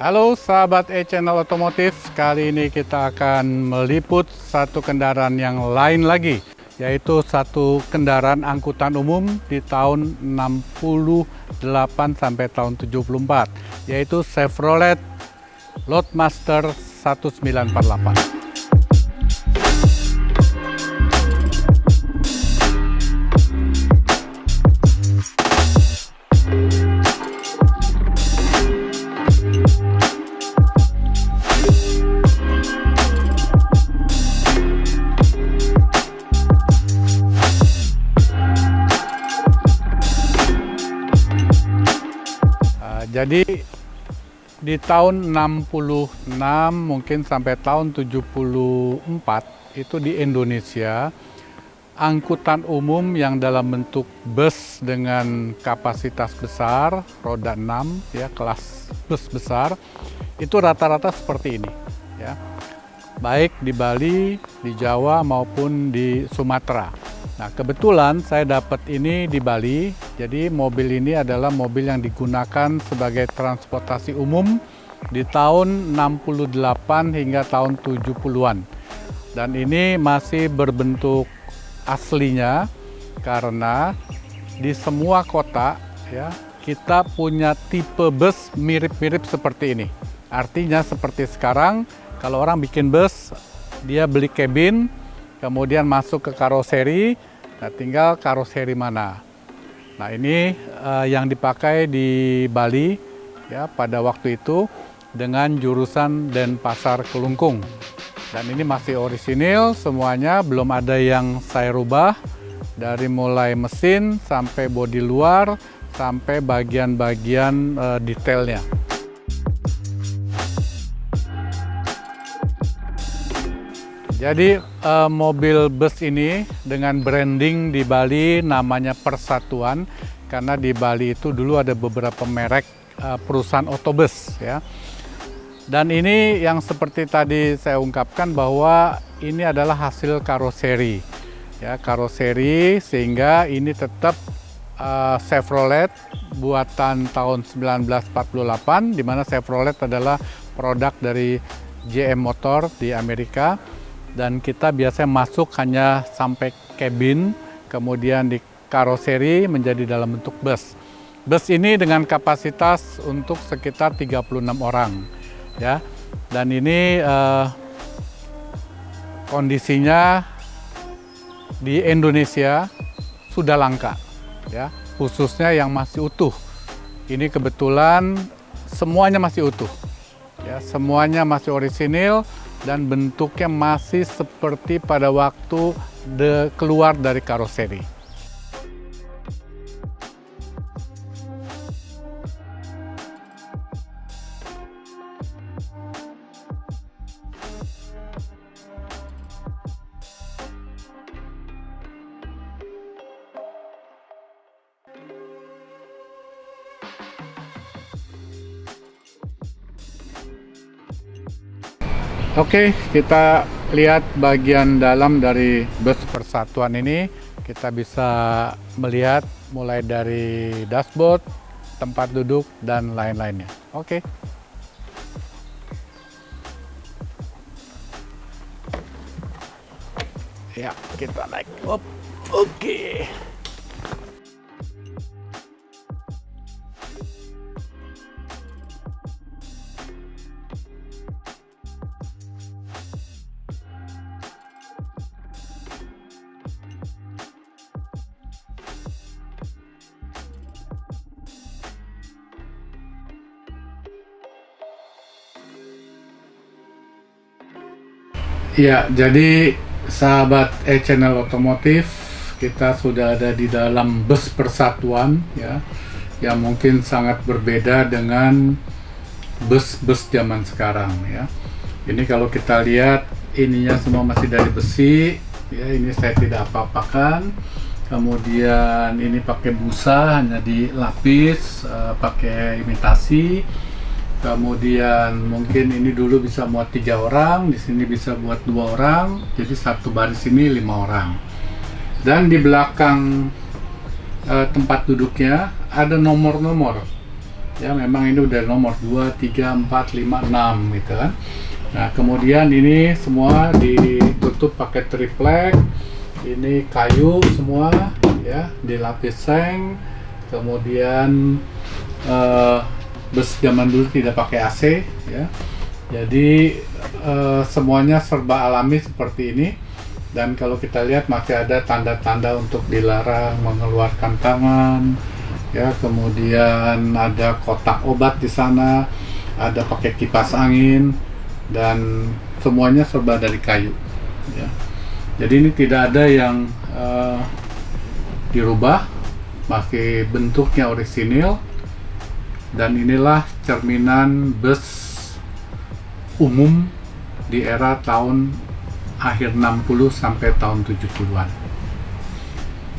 Halo sahabat e-channel otomotif, kali ini kita akan meliput satu kendaraan yang lain lagi, yaitu satu kendaraan angkutan umum di tahun 68 sampai tahun 74, yaitu Chevrolet Loadmaster 1948. Jadi di tahun 66 mungkin sampai tahun 74 itu di Indonesia angkutan umum yang dalam bentuk bus dengan kapasitas besar, roda 6 ya, kelas bus besar itu rata-rata seperti ini ya. Baik di Bali, di Jawa maupun di Sumatera. Nah, kebetulan saya dapat ini di Bali. Jadi mobil ini adalah mobil yang digunakan sebagai transportasi umum di tahun 68 hingga tahun 70-an. Dan ini masih berbentuk aslinya karena di semua kota ya, kita punya tipe bus mirip-mirip seperti ini. Artinya seperti sekarang kalau orang bikin bus, dia beli kabin, kemudian masuk ke karoseri, nah tinggal karoseri mana. Nah ini yang dipakai di Bali ya pada waktu itu dengan jurusan Denpasar Kelungkung. Dan ini masih orisinil semuanya, belum ada yang saya rubah dari mulai mesin sampai bodi luar sampai bagian-bagian detailnya. Jadi mobil bus ini dengan branding di Bali namanya Persatuan karena di Bali itu dulu ada beberapa merek perusahaan otobus ya. Dan ini yang seperti tadi saya ungkapkan bahwa ini adalah hasil karoseri ya, karoseri sehingga ini tetap Chevrolet buatan tahun 1948 di mana Chevrolet adalah produk dari GM Motor di Amerika. Dan kita biasanya masuk hanya sampai kabin, kemudian di karoseri menjadi dalam bentuk bus. Bus ini dengan kapasitas untuk sekitar 36 orang, ya. Dan ini kondisinya di Indonesia sudah langka, ya, khususnya yang masih utuh. Ini kebetulan semuanya masih utuh, ya, semuanya masih orisinil. Dan bentuknya masih seperti pada waktu keluar dari karoseri. Oke, kita lihat bagian dalam dari bus Persatuan ini. Kita bisa melihat mulai dari dashboard, tempat duduk, dan lain-lainnya. Oke. Ya, kita naik. Oke. Ya, jadi sahabat e-channel otomotif, kita sudah ada di dalam bus Persatuan ya, yang mungkin sangat berbeda dengan bus-bus zaman sekarang ya. Ini kalau kita lihat ininya semua masih dari besi ya, ini saya tidak apa-apakan. Kemudian ini pakai busa, hanya dilapis pakai imitasi. Kemudian mungkin ini dulu bisa muat 3 orang, di sini bisa buat 2 orang, jadi satu baris ini 5 orang. Dan di belakang tempat duduknya ada nomor-nomor Ya, memang ini udah nomor 2, 3, 4, 5, 6 gitu kan. Nah, kemudian ini semua ditutup pakai triplek. Ini kayu semua ya, dilapis seng. Kemudian bus zaman dulu tidak pakai AC ya. Jadi semuanya serba alami seperti ini. Dan kalau kita lihat masih ada tanda-tanda untuk dilarang mengeluarkan tangan. Ya, kemudian ada kotak obat di sana, ada pakai kipas angin, dan semuanya serba dari kayu. Ya. Jadi ini tidak ada yang dirubah, masih bentuknya orisinil, dan inilah cerminan bus umum di era tahun akhir 60 sampai tahun 70-an.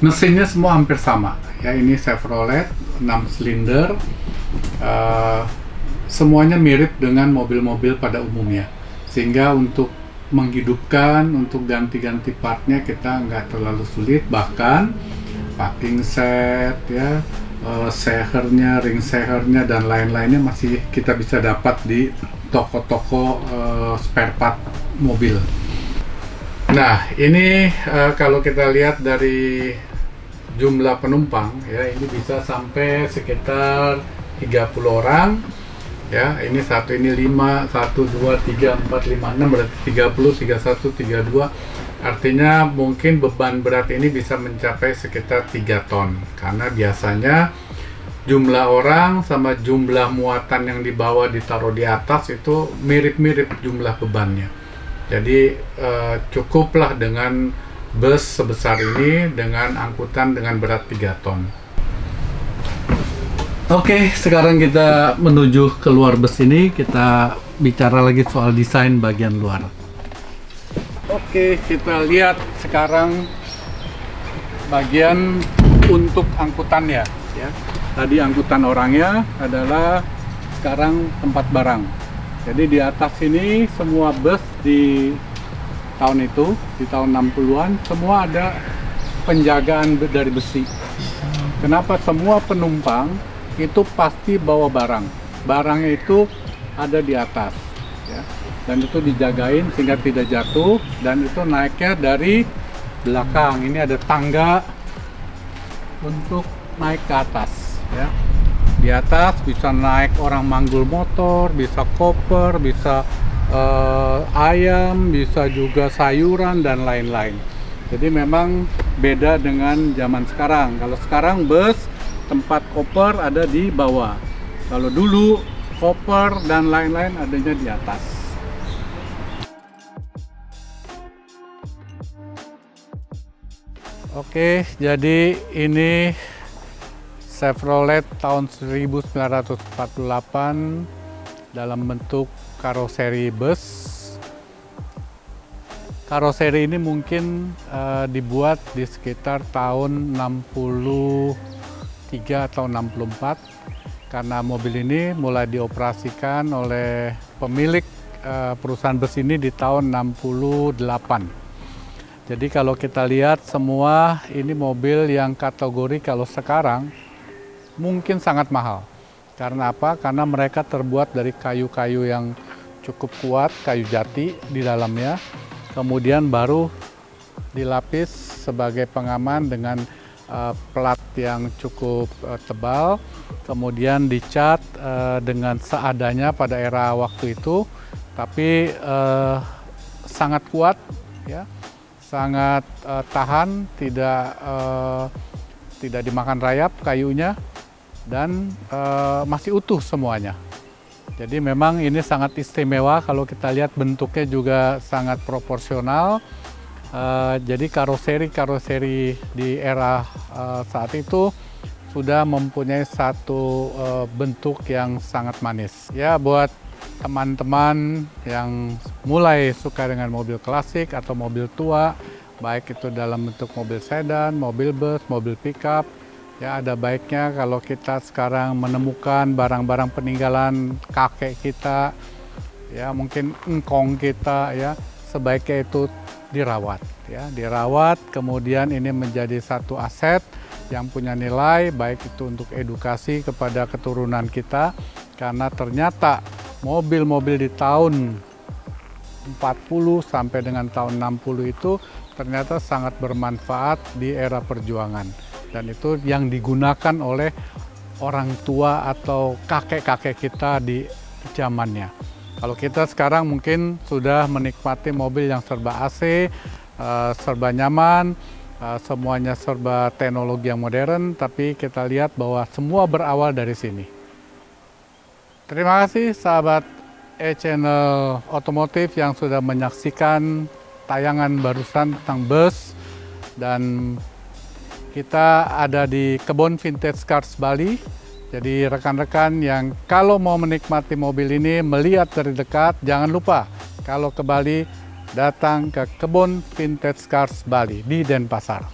Mesinnya semua hampir sama. Ya, ini Chevrolet 6 silinder, semuanya mirip dengan mobil-mobil pada umumnya, sehingga untuk menghidupkan, untuk ganti-ganti partnya kita nggak terlalu sulit. Bahkan packing set ya, sehernya, ring sehernya, dan lain-lainnya masih kita bisa dapat di toko-toko spare part mobil. Nah, ini kalau kita lihat dari jumlah penumpang ya, ini bisa sampai sekitar 30 orang ya. Ini satu, ini 5, 1, 2, 3, 4, 5, 6, berarti 30, 31, 32. Artinya mungkin beban berat ini bisa mencapai sekitar 3 ton, karena biasanya jumlah orang sama jumlah muatan yang dibawa ditaruh di atas itu mirip-mirip jumlah bebannya. Jadi cukuplah dengan bus sebesar ini dengan angkutan dengan berat 3 ton. Oke, sekarang kita menuju keluar bus ini, kita bicara lagi soal desain bagian luar. Oke, kita lihat sekarang bagian untuk angkutannya ya. Tadi angkutan orangnya adalah sekarang tempat barang. Jadi di atas ini semua bus di tahun itu, di tahun 60-an, semua ada penjagaan dari besi. Kenapa? Semua penumpang itu pasti bawa barang. Barangnya itu ada di atas ya. Dan itu dijagain sehingga tidak jatuh, dan itu naiknya dari belakang. Ini ada tangga untuk naik ke atas ya. Di atas bisa naik orang manggul motor, bisa koper, bisa ayam, bisa juga sayuran dan lain-lain. Jadi memang beda dengan zaman sekarang. Kalau sekarang bus tempat koper ada di bawah. Kalau dulu koper dan lain-lain adanya di atas. Oke, jadi ini Chevrolet tahun 1948 dalam bentuk karoseri bus. Karoseri ini mungkin dibuat di sekitar tahun 63 atau 64, karena mobil ini mulai dioperasikan oleh pemilik perusahaan bus ini di tahun 68. Jadi kalau kita lihat semua ini mobil yang kategori kalau sekarang mungkin sangat mahal. Karena apa? Karena mereka terbuat dari kayu-kayu yang cukup kuat, kayu jati di dalamnya. Kemudian baru dilapis sebagai pengaman dengan plat yang cukup tebal. Kemudian dicat dengan seadanya pada era waktu itu. Tapi sangat kuat, ya, sangat tahan, tidak dimakan rayap kayunya, dan masih utuh semuanya. Jadi memang ini sangat istimewa. Kalau kita lihat bentuknya juga sangat proporsional. Jadi karoseri di era saat itu sudah mempunyai satu bentuk yang sangat manis. Ya, buat teman-teman yang mulai suka dengan mobil klasik atau mobil tua, baik itu dalam bentuk mobil sedan, mobil bus, mobil pickup, ya ada baiknya kalau kita sekarang menemukan barang-barang peninggalan kakek kita, ya mungkin engkong kita, ya sebaiknya itu dirawat, ya dirawat. Kemudian ini menjadi satu aset yang punya nilai, baik itu untuk edukasi kepada keturunan kita, karena ternyata mobil-mobil di tahun 40 sampai dengan tahun 60 itu ternyata sangat bermanfaat di era perjuangan, dan itu yang digunakan oleh orang tua atau kakek-kakek kita di zamannya. Kalau kita sekarang mungkin sudah menikmati mobil yang serba AC, serba nyaman, semuanya serba teknologi yang modern, tapi kita lihat bahwa semua berawal dari sini. Terima kasih sahabat e-channel otomotif yang sudah menyaksikan tayangan barusan tentang bus, dan kita ada di Kebun Vintage Cars Bali. Jadi rekan-rekan yang kalau mau menikmati mobil ini, melihat dari dekat, jangan lupa kalau ke Bali, datang ke Kebun Vintage Cars Bali di Denpasar.